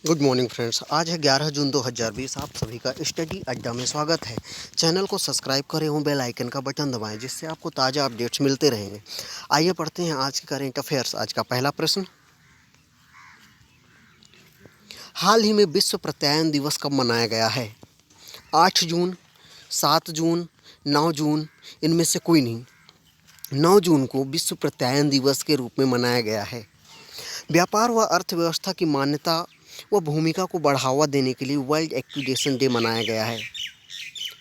Good morning friends. आज है 11 जून 2020। आप सभी का स्टडी अड्डा में स्वागत है। चैनल को सब्सक्राइब करें और बेल आइकन का बटन दबाएं, जिससे आपको ताज़ा अपडेट्स मिलते रहेंगे। आइए पढ़ते हैं आज के करेंट अफेयर्स। आज का पहला प्रश्न, हाल ही में विश्व प्रत्यायन दिवस कब मनाया गया है? 8 जून, 7 जून, 9 जून, इनमें से कोई नहीं। 9 जून को विश्व प्रत्यायन दिवस के रूप में मनाया गया है। व्यापार व अर्थव्यवस्था की मान्यता व भूमिका को बढ़ावा देने के लिए वर्ल्ड एक्विडेशन डे मनाया गया है।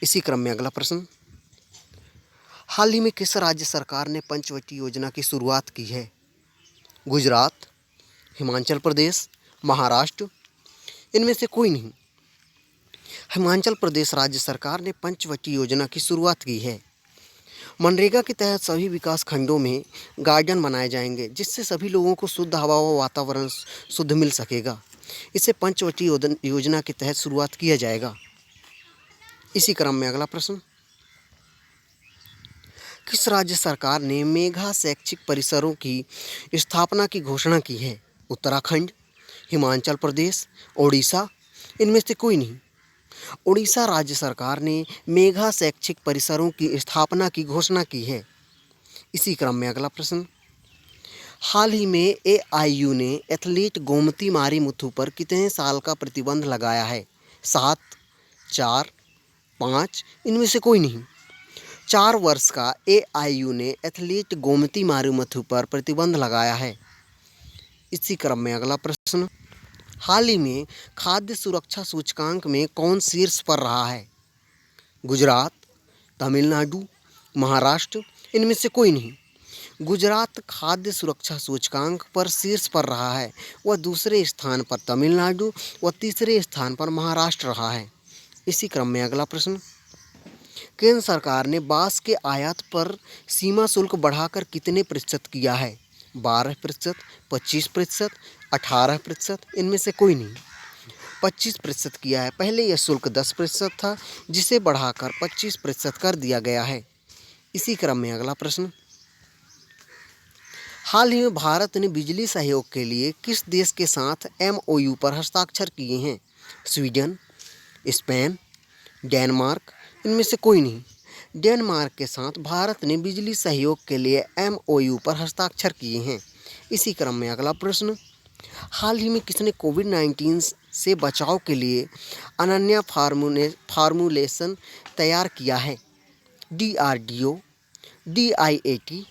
इसी क्रम में अगला प्रश्न, हाल ही में किस राज्य सरकार ने पंचवटी योजना की शुरुआत की है? गुजरात, हिमाचल प्रदेश, महाराष्ट्र, इनमें से कोई नहीं। हिमाचल प्रदेश राज्य सरकार ने पंचवटी योजना की शुरुआत की है। मनरेगा के तहत सभी विकास खंडों में गार्डन बनाए जाएंगे, जिससे सभी लोगों को शुद्ध हवा व वातावरण शुद्ध मिल सकेगा। इसे पंचवटी योजना के तहत शुरुआत किया जाएगा। इसी क्रम में अगला प्रश्न, किस राज्य सरकार ने मेगा शैक्षिक परिसरों की स्थापना की घोषणा की है? उत्तराखंड, हिमाचल प्रदेश, ओडिशा, इनमें से कोई नहीं। ओडिशा राज्य सरकार ने मेगा शैक्षिक परिसरों की स्थापना की घोषणा की है। इसी क्रम में अगला प्रश्न, हाल ही में एआईयू ने एथलीट गोमती मारी मुथु पर कितने साल का प्रतिबंध लगाया है? 7, 4, 5, इनमें से कोई नहीं। 4 वर्ष का एआईयू ने एथलीट गोमती मारू मुथु पर प्रतिबंध लगाया है। इसी क्रम में अगला प्रश्न, हाल ही में खाद्य सुरक्षा सूचकांक में कौन शीर्ष पर रहा है? गुजरात, तमिलनाडु, महाराष्ट्र, इनमें से कोई नहीं। गुजरात खाद्य सुरक्षा सूचकांक पर शीर्ष पर रहा है। वह दूसरे स्थान पर तमिलनाडु व तीसरे स्थान पर महाराष्ट्र रहा है। इसी क्रम में अगला प्रश्न, केंद्र सरकार ने बांस के आयात पर सीमा शुल्क बढ़ाकर कितने प्रतिशत किया है? 12%, 25%, 18%, इनमें से कोई नहीं। 25% किया है। पहले यह शुल्क 10% था, जिसे बढ़ाकर 25% कर दिया गया है। इसी क्रम में अगला प्रश्न, हाल ही में भारत ने बिजली सहयोग के लिए किस देश के साथ एमओयू पर हस्ताक्षर किए हैं? स्वीडन, स्पेन, डेनमार्क, इनमें से कोई नहीं। डेनमार्क के साथ भारत ने बिजली सहयोग के लिए एमओयू पर हस्ताक्षर किए हैं। इसी क्रम में अगला प्रश्न, हाल ही में किसने कोविड-19 से बचाव के लिए अनन्य फार्मूलेशन तैयार किया है? डीआरडीओ, डीआईएटी,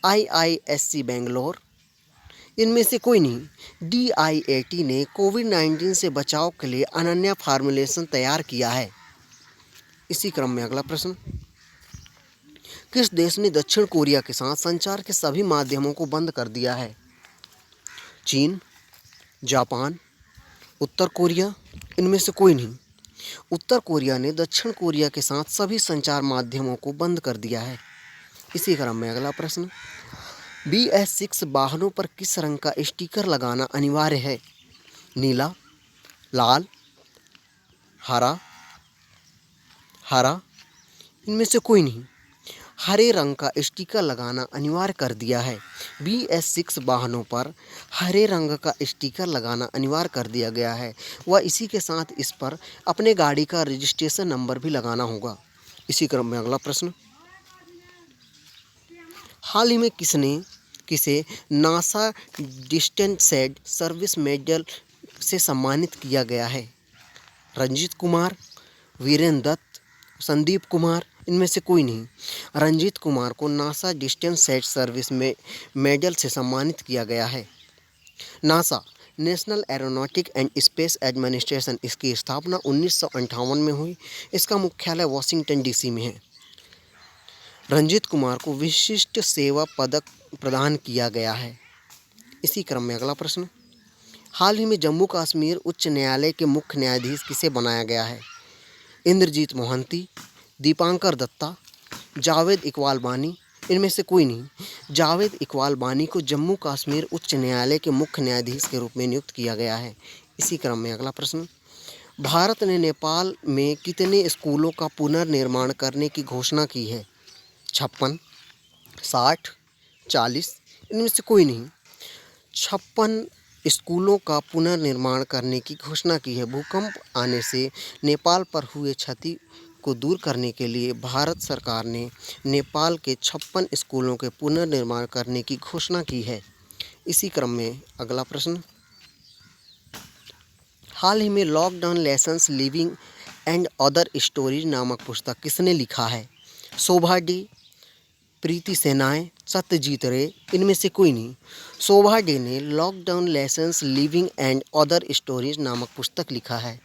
आईआईएससी बेंगलोर, इनमें से कोई नहीं। डीआईएटी ने कोविड-19 से बचाव के लिए अनन्य फार्मूलेशन तैयार किया है। इसी क्रम में अगला प्रश्न, किस देश ने दक्षिण कोरिया के साथ संचार के सभी माध्यमों को बंद कर दिया है? चीन, जापान, उत्तर कोरिया, इनमें से कोई नहीं। उत्तर कोरिया ने दक्षिण कोरिया के साथ सभी संचार माध्यमों को बंद कर दिया है। इसी क्रम में अगला प्रश्न, BS6 वाहनों पर किस रंग का स्टिकर लगाना अनिवार्य है? नीला, लाल, हरा, इनमें से कोई नहीं। हरे रंग का स्टिकर लगाना अनिवार्य कर दिया है। BS6 वाहनों पर हरे रंग का स्टिकर लगाना अनिवार्य कर दिया गया है। वह इसी के साथ इस पर अपने गाड़ी का रजिस्ट्रेशन नंबर भी लगाना होगा। इसी क्रम में अगला प्रश्न, हाल ही में किसे NASA distance said service medal से सम्मानित किया गया है? रंजीत कुमार, वीरेंद्र दत्त, संदीप कुमार, इनमें से कोई नहीं। रंजीत कुमार को नासा डिस्टेंस सेड सर्विस में मेडल से सम्मानित किया गया है। NASA, national aeronautic and space administration, इसकी स्थापना 1958 में हुई। इसका मुख्यालय वाशिंगटन डीसी में है। रंजीत कुमार को विशिष्ट सेवा पदक प्रदान किया गया है। इसी क्रम में अगला प्रश्न, हाल ही में जम्मू कश्मीर उच्च न्यायालय के मुख्य न्यायाधीश किसे बनाया गया है? इंद्रजीत मोहंती, दीपांकर दत्ता, जावेद इकबाल बानी, इनमें से कोई नहीं। जावेद इकबाल बानी को जम्मू कश्मीर उच्च न्यायालय के मुख्य न्यायाधीश के रूप में नियुक्त किया गया है। इसी क्रम में अगला प्रश्न, भारत ने नेपाल में कितने स्कूलों का पुनर्निर्माण करने की घोषणा की है? 56, 60, 40, इनमें से कोई नहीं। 56 स्कूलों का पुनर्निर्माण करने की घोषणा की है। भूकंप आने से नेपाल पर हुए क्षति को दूर करने के लिए भारत सरकार ने नेपाल के 56 स्कूलों के पुनर्निर्माण करने की घोषणा की है। इसी क्रम में अगला प्रश्न, हाल ही में lockdown lessons living and other stories नामक पुस्तक किसने लिखा है? शोभा डी, प्रीति सेनाए, सत्यजीत रे, इनमें से कोई नहीं। शोभा डे ने lockdown lessons living and other stories नामक पुस्तक लिखा है।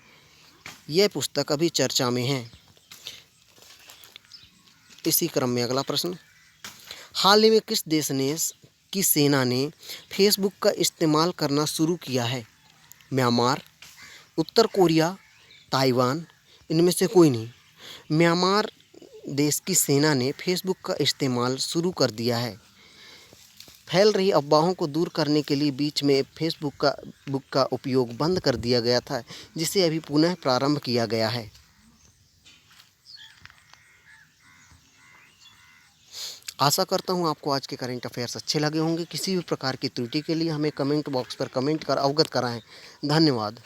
यह पुस्तक अभी चर्चा में है। इसी क्रम में अगला प्रश्न, हाल ही में किस देश ने की सेना ने फेसबुक का इस्तेमाल करना शुरू किया है? म्यांमार, उत्तर कोरिया, ताइवान, इनमें से कोई नहीं। म्यांमार देश की सेना ने फेसबुक का इस्तेमाल शुरू कर दिया है। फैल रही अफवाहों को दूर करने के लिए बीच में फेसबुक का उपयोग बंद कर दिया गया था, जिसे अभी पुनः प्रारंभ किया गया है। आशा करता हूँ आपको आज के करंट अफेयर्स अच्छे लगे होंगे। किसी भी प्रकार की त्रुटि के लिए हमें कमेंट बॉक्स पर कमेंट कर अवगत कराएं। धन्यवाद।